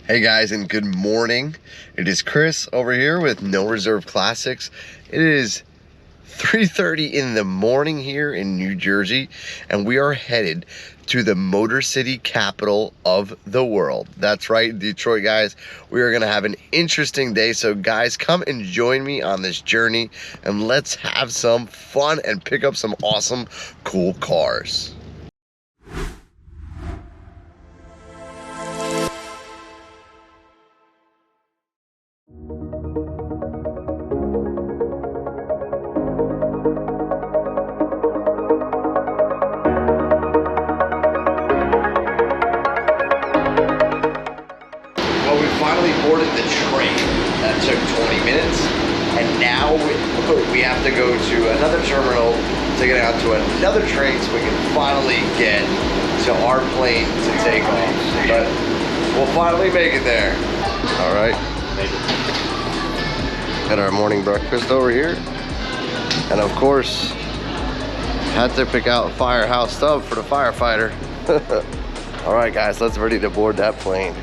Hey guys, and good morning. It is Chris over here with No Reserve Classics. It is 3:30 in the morning here in New Jersey, and we are headed to the Motor City capital of the world. That's right, Detroit, guys. We are gonna have an interesting day. So guys, come and join me on this journey and let's have some fun and pick up some awesome, cool cars. Finally boarded the train. That took 20 minutes, and now we have to go to another terminal to get out to another train so we can finally get to our plane to take off. But we'll finally make it there. All right. Got our morning breakfast over here, and of course had to pick out Firehouse Stub for the firefighter. All right, guys, let's ready to board that plane.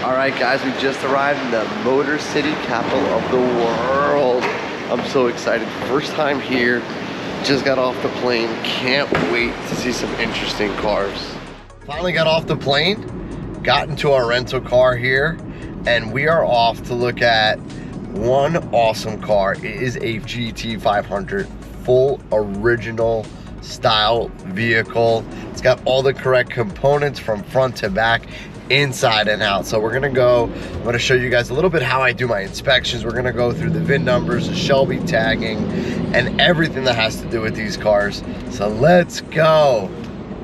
Alright guys, we just arrived in the Motor City capital of the world. I'm so excited. First time here, just got off the plane. Can't wait to see some interesting cars. Finally got off the plane, got into our rental car here, and we are off to look at one awesome car. It is a GT500, full original style vehicle. It's got all the correct components from front to back, inside and out. So I'm gonna show you guys a little bit how I do my inspections. We're gonna go through the VIN numbers, the Shelby tagging, and everything that has to do with these cars. So let's go.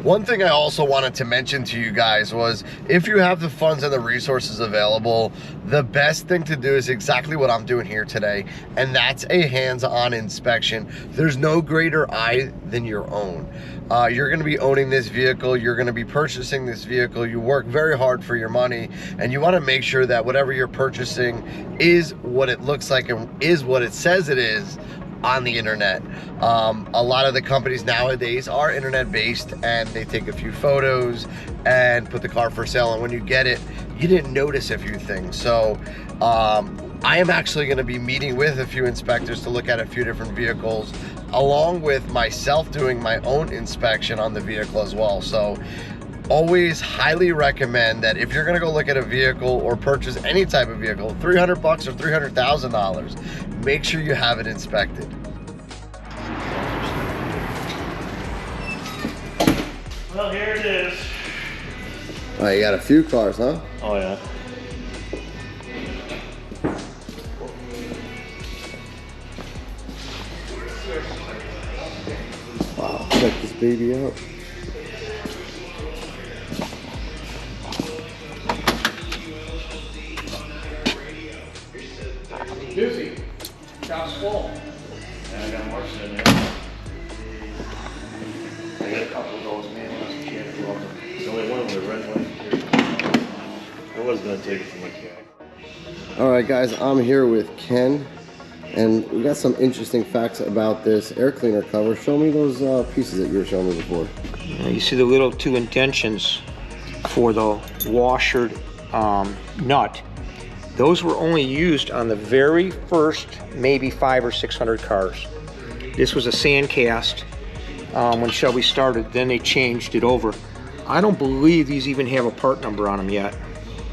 One thing I also wanted to mention to you guys was, if you have the funds and the resources available, the best thing to do is exactly what I'm doing here today, and that's a hands-on inspection. There's no greater eye than your own. You're gonna be owning this vehicle, you're gonna be purchasing this vehicle, you work very hard for your money, and you wanna make sure that whatever you're purchasing is what it looks like and is what it says it is on the internet. A lot of the companies nowadays are internet based, and they take a few photos and put the car for sale, and when you get it, you didn't notice a few things. So I am actually going to be meeting with a few inspectors to look at a few different vehicles, along with myself doing my own inspection on the vehicle as well. So always highly recommend that if you're gonna go look at a vehicle or purchase any type of vehicle, 300 bucks or $300,000, make sure you have it inspected. Well, here it is. Oh, you got a few cars, huh? Oh yeah. Wow, check this baby out. Busy. Shop's full. Yeah, I got more in there. I got a couple of those, man. I can't go up. There's only one of them, the red one. I was gonna take it from my cat. All right, guys, I'm here with Ken, and we got some interesting facts about this air cleaner cover. Show me those pieces that you were showing me before. You see the little two indentions for the washer nut. Those were only used on the very first maybe 500 or 600 cars. This was a sand cast when Shelby started, then they changed it over. I don't believe these even have a part number on them yet.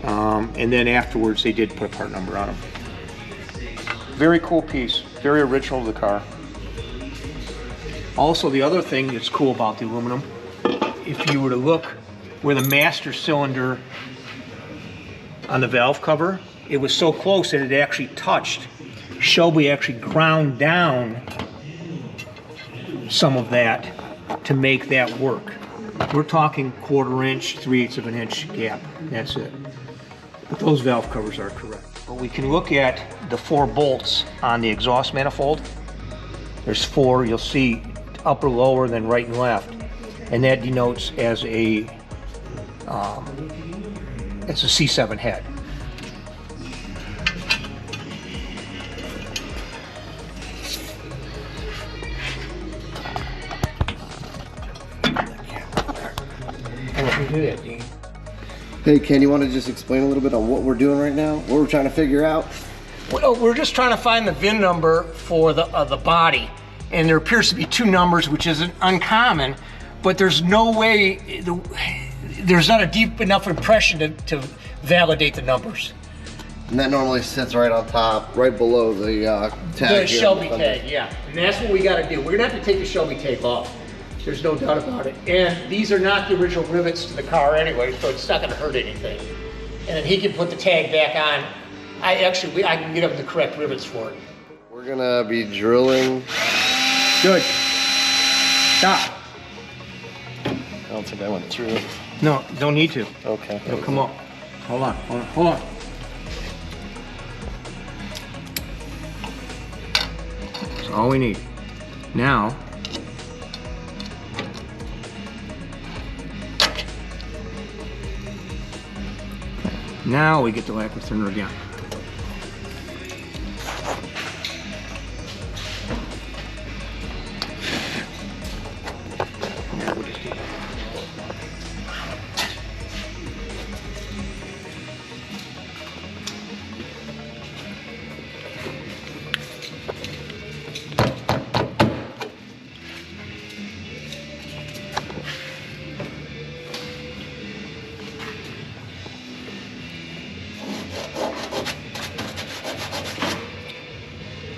And then afterwards they did put a part number on them. Very cool piece, very original to the car. Also, the other thing that's cool about the aluminum, if you were to look where the master cylinder on the valve cover, it was so close that it actually touched. Shelby actually ground down some of that to make that work. We're talking 1/4 inch, 3/8 of an inch gap. That's it. But those valve covers are correct. But we can look at the 4 bolts on the exhaust manifold. There's 4. You'll see upper, lower, then right and left, and that denotes as a C7 head. Let me do that, Dean. Hey Ken, you want to just explain a little bit on what we're doing right now? What we're trying to figure out? Well, we're just trying to find the VIN number for the body, and there appears to be 2 numbers, which isn't uncommon, but there's no way, there's not a deep enough impression to validate the numbers. And that normally sits right on top, right below the tag. The Shelby tag, yeah. And that's what we got to do. We're going to have to take the Shelby tag off. There's no doubt about it. And these are not the original rivets to the car anyway, so it's not going to hurt anything. And then he can put the tag back on. I can get him the correct rivets for it. We're going to be drilling. Good. Stop. I don't think I went through it. No, don't need to. Okay. It'll come up. Hold on, hold on, hold on. That's all we need. Now, we get the lacquer thinner again.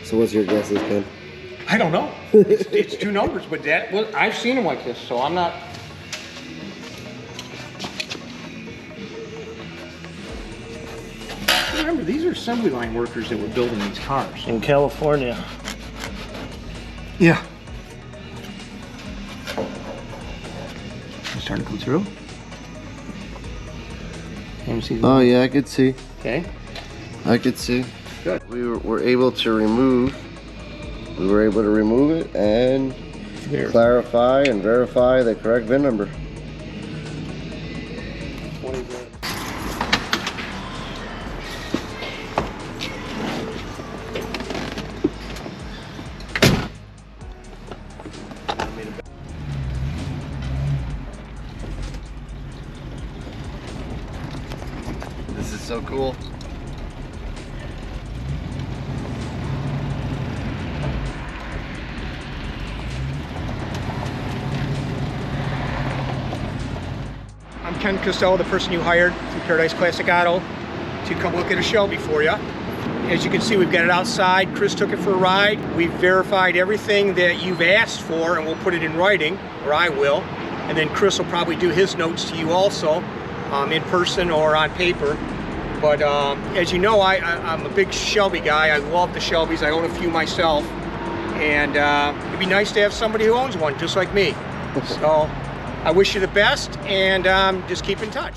So what's your guesses, Ken? I don't know. It's 2 numbers, but I've seen them like this, so I'm not. Remember, these are assembly line workers that were building these cars. In California. Yeah. It's starting to come through. Can you see the- Oh yeah, I could see. Okay. I could see. Good. We were able to remove it and There. clarify and verify the correct VIN number. This is so cool. I'm Ken Costello, the person you hired from Paradise Classic Auto to come look at a Shelby for you. As you can see, we've got it outside. Chris took it for a ride. We've verified everything that you've asked for, and we'll put it in writing, or I will. And then Chris will probably do his notes to you also, in person or on paper. But as you know, I'm a big Shelby guy. I love the Shelbys. I own a few myself. And it'd be nice to have somebody who owns one, just like me. So I wish you the best, and just keep in touch.